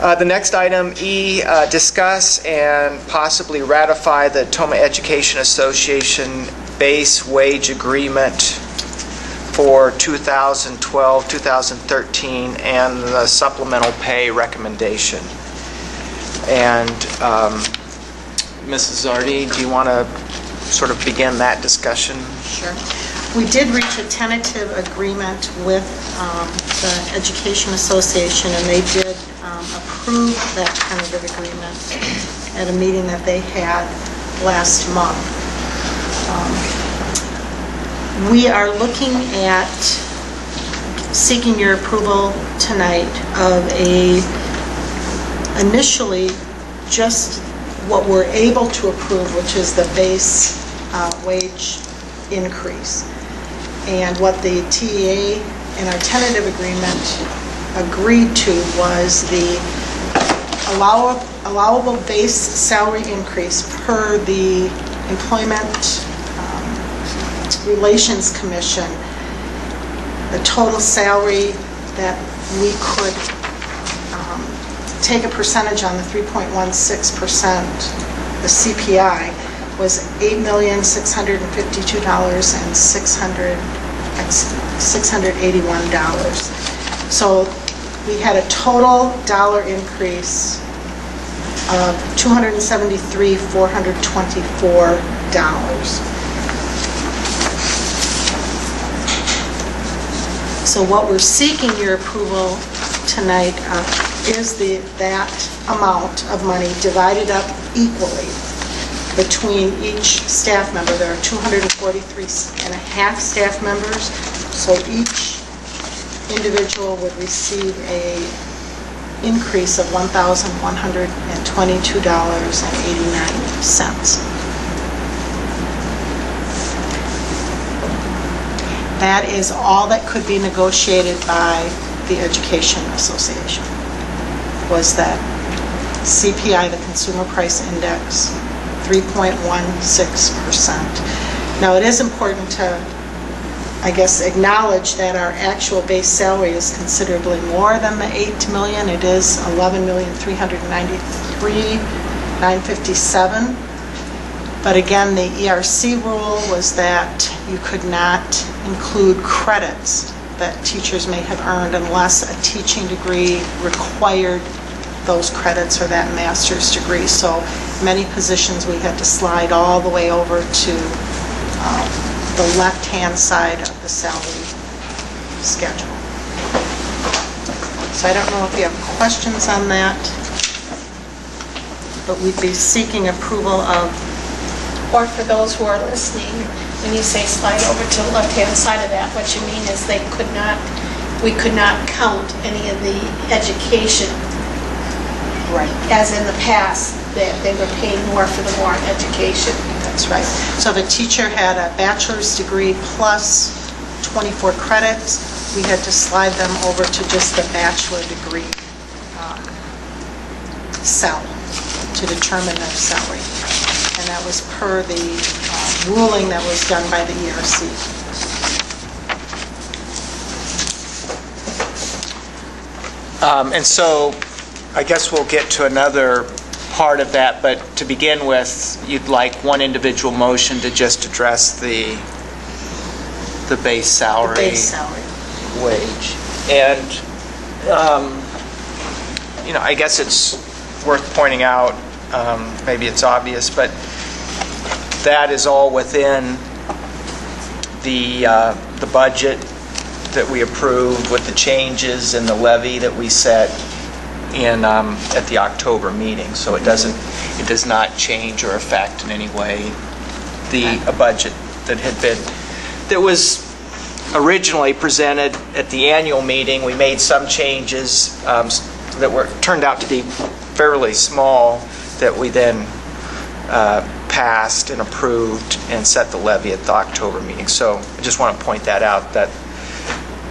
The next item, E, discuss and possibly ratify the Toma Education Association base wage agreement for 2012-2013 and the supplemental pay recommendation. And Mrs. Zardi, do you want to sort of begin that discussion? Sure. We did reach a tentative agreement with the Education Association, and they did approve that tentative agreement at a meeting that they had last month. We are looking at seeking your approval tonight of initially just what we're able to approve, which is the base wage increase. And what the TEA in our tentative agreement agreed to was the allowable base salary increase per the Employment Relations Commission, the total salary that we could take a percentage on, the 3.16%, the CPI, was $8,652,681. So we had a total dollar increase of $273,424. So what we're seeking your approval tonight is that amount of money divided up equally between each staff member. There are 243 and a half staff members, so each individual would receive a increase of $1,122.89. That is all that could be negotiated by the Education Association, was that CPI, the Consumer Price Index, 3.16%. Now, it is important to, I guess, acknowledge that our actual base salary is considerably more than the $8 million. It is $11,393,957. But again, the ERC rule was that you could not include credits that teachers may have earned unless a teaching degree required those credits or that master's degree. So many positions we had to slide all the way over to the left-hand side of the salary schedule. So I don't know if you have questions on that, but we'd be seeking approval of. Or for those who are listening, when you say slide over to the left-hand side of that, what you mean is we could not count any of the education, Right. As in the past, that they were paying more for the more education. That's right. So if a teacher had a bachelor's degree plus 24 credits, we had to slide them over to just the bachelor degree cell to determine their salary. And that was per the ruling that was done by the ERC. And so I guess we'll get to another part of that, but to begin with, you'd like one individual motion to just address the base salary, wage. And, I guess it's worth pointing out, maybe it's obvious, but that is all within the budget that we approved with the changes in the levy that we set in at the October meeting. So it does not change or affect in any way a budget that was originally presented at the annual meeting. We made some changes that turned out to be fairly small that we then passed and approved and set the levy at the October meeting. So I just want to point that out, that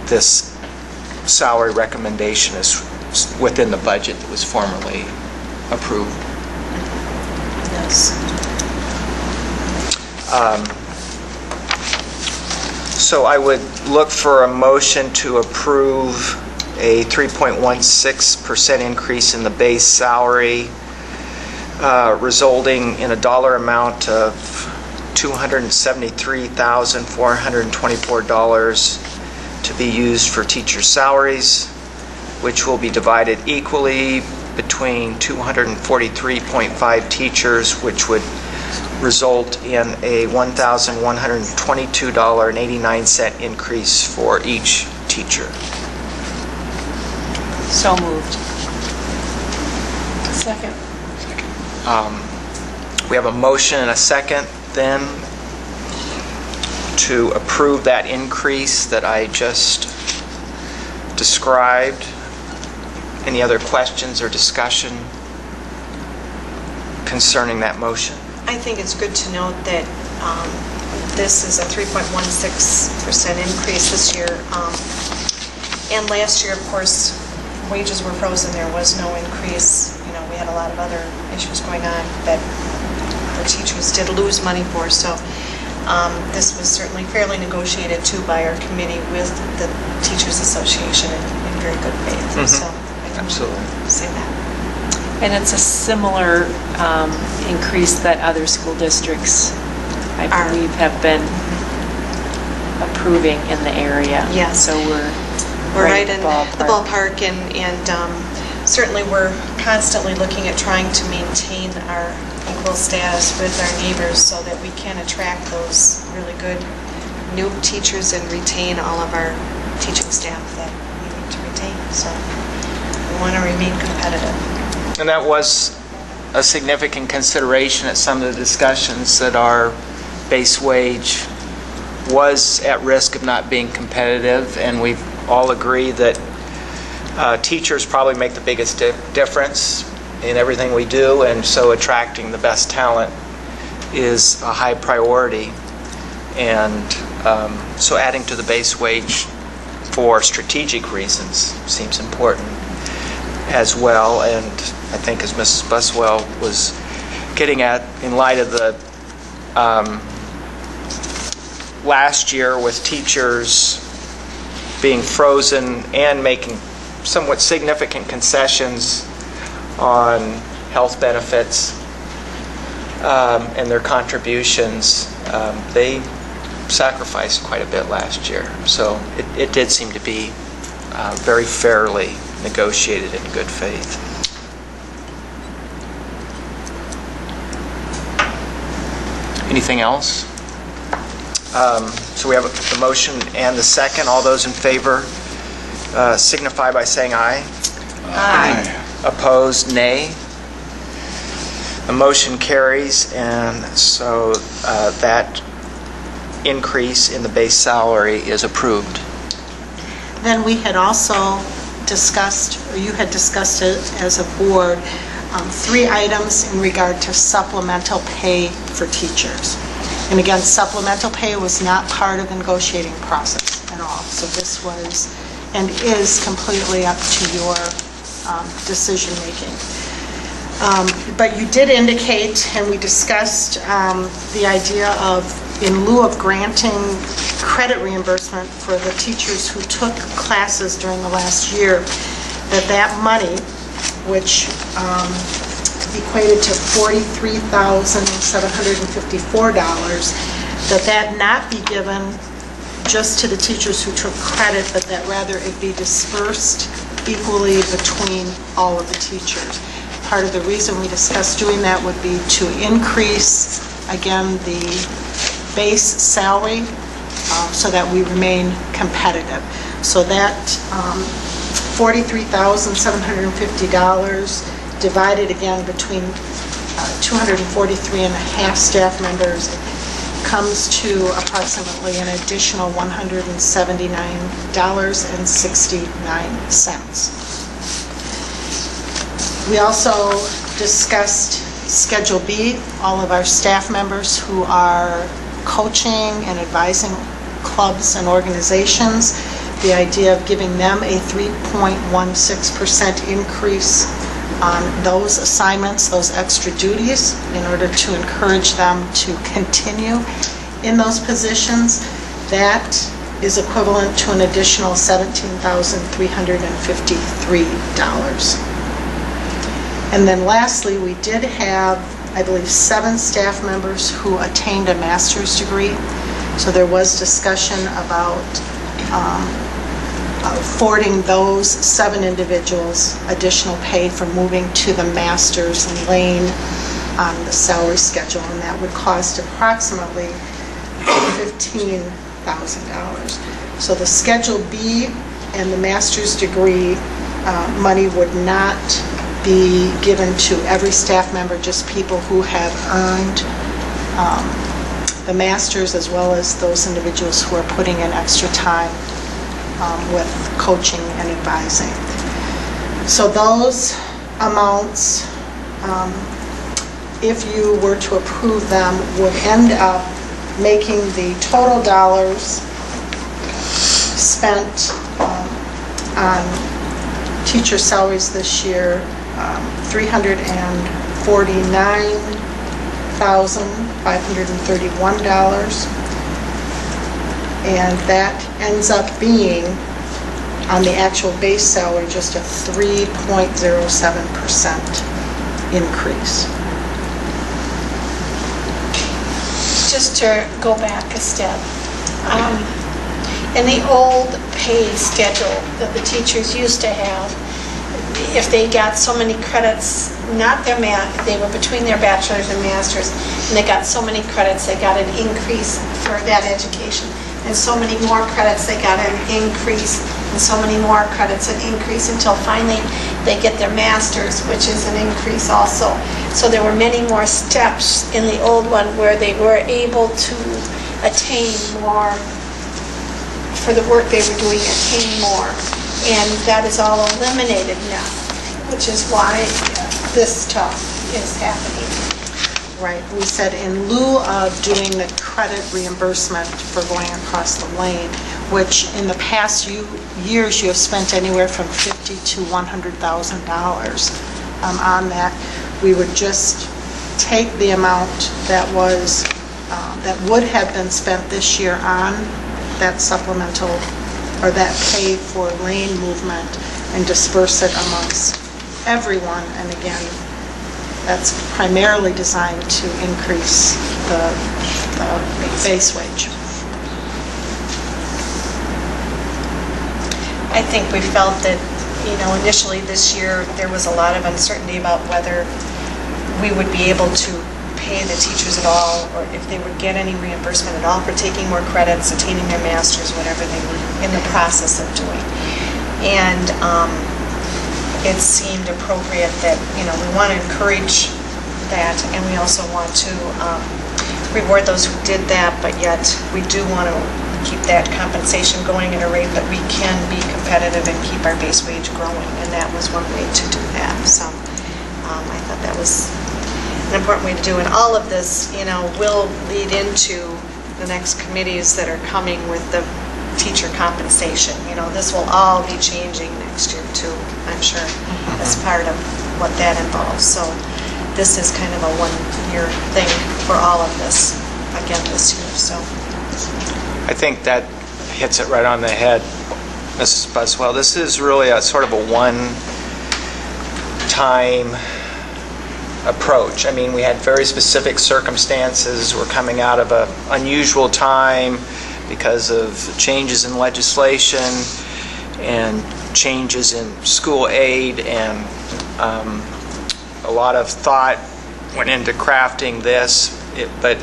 this salary recommendation is within the budget that was formerly approved. Yes. So I would look for a motion to approve a 3.16% increase in the base salary, resulting in a dollar amount of $273,424 to be used for teacher salaries, which will be divided equally between 243.5 teachers, which would result in a $1,122.89 increase for each teacher. So moved. Second. We have a motion and a second then to approve that increase that I just described. Any other questions or discussion concerning that motion? I think it's good to note that this is a 3.16% increase this year. And last year, of course, wages were frozen. There was no increase. You know, we had a lot of other issues going on that the teachers did lose money for. So this was certainly fairly negotiated too by our committee with the Teachers Association in very good faith. Mm-hmm. So Absolutely. Say that. And it's a similar increase that other school districts, I believe, have been approving in the area. Yes. So we're right in ballpark. the ballpark, and certainly we're constantly looking at trying to maintain our equal status with our neighbors so that we can attract those really good new teachers and retain all of our teaching staff that we need to retain. So we want to remain competitive. And that was a significant consideration at some of the discussions, that our base wage was at risk of not being competitive, and we all agree that teachers probably make the biggest difference in everything we do, and so attracting the best talent is a high priority. And so adding to the base wage for strategic reasons seems important as well. And I think, as Mrs. Buswell was getting at, in light of the last year with teachers being frozen and making somewhat significant concessions on health benefits and their contributions, they sacrificed quite a bit last year. So it did seem to be very fairly negotiated in good faith. Anything else? So we have the motion and the second. All those in favor signify by saying aye. Aye. Opposed, nay. The motion carries, and so that increase in the base salary is approved. Then we had also discussed, or you had discussed it as a board, 3 items in regard to supplemental pay for teachers. And again, supplemental pay was not part of the negotiating process at all. So this was and is completely up to your decision making. But you did indicate, and we discussed the idea of, in lieu of granting credit reimbursement for the teachers who took classes during the last year, that money, which equated to $43,754, that not be given just to the teachers who took credit, but that rather it be dispersed equally between all of the teachers. Part of the reason we discussed doing that would be to increase, again, the base salary so that we remain competitive. So that $43,750 divided again between 243 and a half staff members comes to approximately an additional $179.69. We also discussed Schedule B, all of our staff members who are coaching and advising clubs and organizations, the idea of giving them a 3.16% increase on those assignments, those extra duties, in order to encourage them to continue in those positions. That is equivalent to an additional $17,353. And then lastly, we did have, I believe, 7 staff members who attained a master's degree. So there was discussion about affording those 7 individuals additional pay for moving to the master's lane on the salary schedule, and that would cost approximately $15,000. So the Schedule B and the master's degree money would not be given to every staff member, just people who have earned the master's, as well as those individuals who are putting in extra time with coaching and advising. So those amounts, if you were to approve them, would end up making the total dollars spent on teacher salaries this year $349,531. And that ends up being, on the actual base salary, just a 3.07% increase. Just to go back a step, in the old pay schedule that the teachers used to have, if they got so many credits, not their they were between their bachelor's and master's, and they got so many credits, they got an increase for that education. And so many more credits, they got an increase, and so many more credits, an increase, until finally they get their master's, which is an increase also. So there were many more steps in the old one where they were able to attain more for the work they were doing, attain more. And that is all eliminated now, which is why this stuff is happening. Right, we said in lieu of doing the credit reimbursement for going across the lane, which in the past years you have spent anywhere from $50,000 to $100,000 on that, we would just take the amount that was that would have been spent this year on that supplemental or that pay for lane movement and disperse it amongst everyone. And again, that's primarily designed to increase the base wage. I think we felt that, initially this year, there was a lot of uncertainty about whether we would be able to pay the teachers at all, or if they would get any reimbursement at all for taking more credits, attaining their master's, whatever they were in the process of doing. And it seemed appropriate that, we want to encourage that, and we also want to reward those who did that, but yet we do want to keep that compensation going at a rate that we can be competitive and keep our base wage growing, and that was one way to do that. So I thought that was an important way to do it. All of this, will lead into the next committees that are coming with the teacher compensation. This will all be changing next year too, I'm sure, as part of what that involves. So this is kind of a one-year thing for all of this, again, this year. So I think that hits it right on the head, Mrs. Buswell. This is really a sort of a one-time approach. I mean, we had very specific circumstances. We're coming out of an unusual time because of changes in legislation and changes in school aid, and a lot of thought went into crafting this, but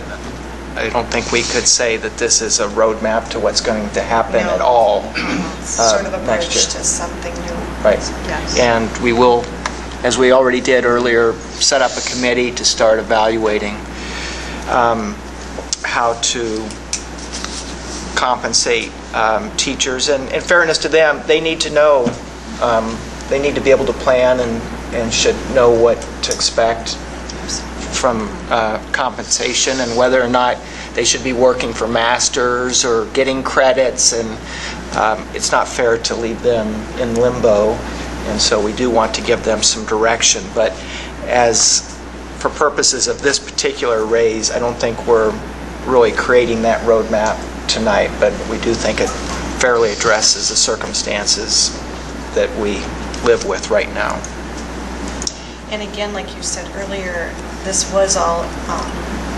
I don't think we could say that this is a roadmap to what's going to happen at all sort of a next bridge year. to something new. Right. Yes. And we will, as we already did earlier, set up a committee to start evaluating how to compensate teachers. And in fairness to them, they need to know, they need to be able to plan and should know what to expect from compensation, and whether or not they should be working for masters or getting credits. And it's not fair to leave them in limbo. And so we do want to give them some direction. But as for purposes of this particular raise, I don't think we're really creating that roadmap tonight, but we do think it fairly addresses the circumstances that we live with right now. And again, like you said earlier, this was all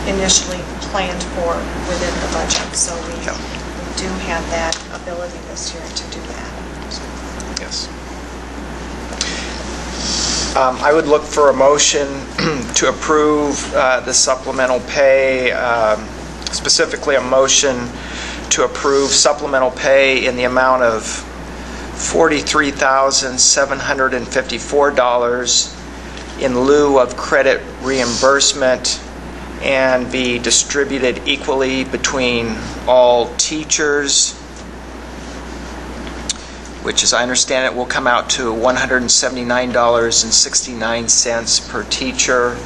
initially planned for within the budget, so we do have that ability this year to do that. Yes. I would look for a motion to approve the supplemental pay, specifically a motion to approve supplemental pay in the amount of $43,754 in lieu of credit reimbursement and be distributed equally between all teachers, which, as I understand it, will come out to $179.69 per teacher,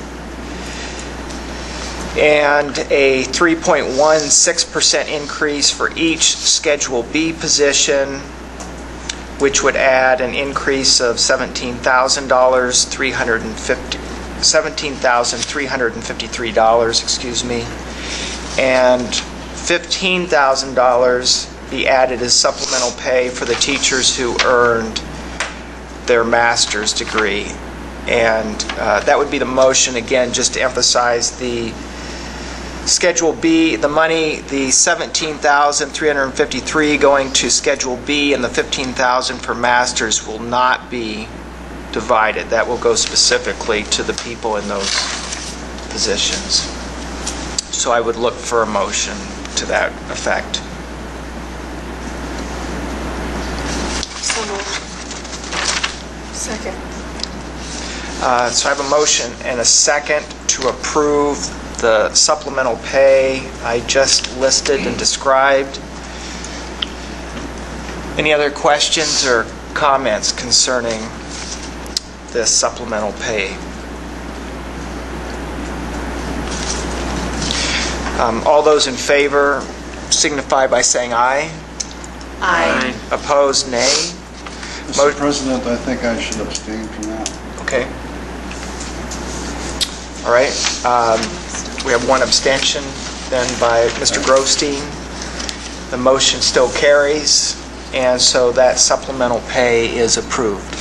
and a 3.16% increase for each Schedule B position, which would add an increase of $17,353, and $15,000 be added as supplemental pay for the teachers who earned their master's degree. And that would be the motion, again, just to emphasize the Schedule B, the money, the $17,353 going to Schedule B and the $15,000 for masters will not be divided. That will go specifically to the people in those positions. So I would look for a motion to that effect. So moved. Second. So I have a motion and a second to approve the supplemental pay I just listed and described. Any other questions or comments concerning this supplemental pay? All those in favor signify by saying aye. Aye. Opposed, nay. Mr. President, I think I should abstain from that. Okay. All right. We have one abstention then by Mr. Grovestein. The motion still carries, and so that supplemental pay is approved.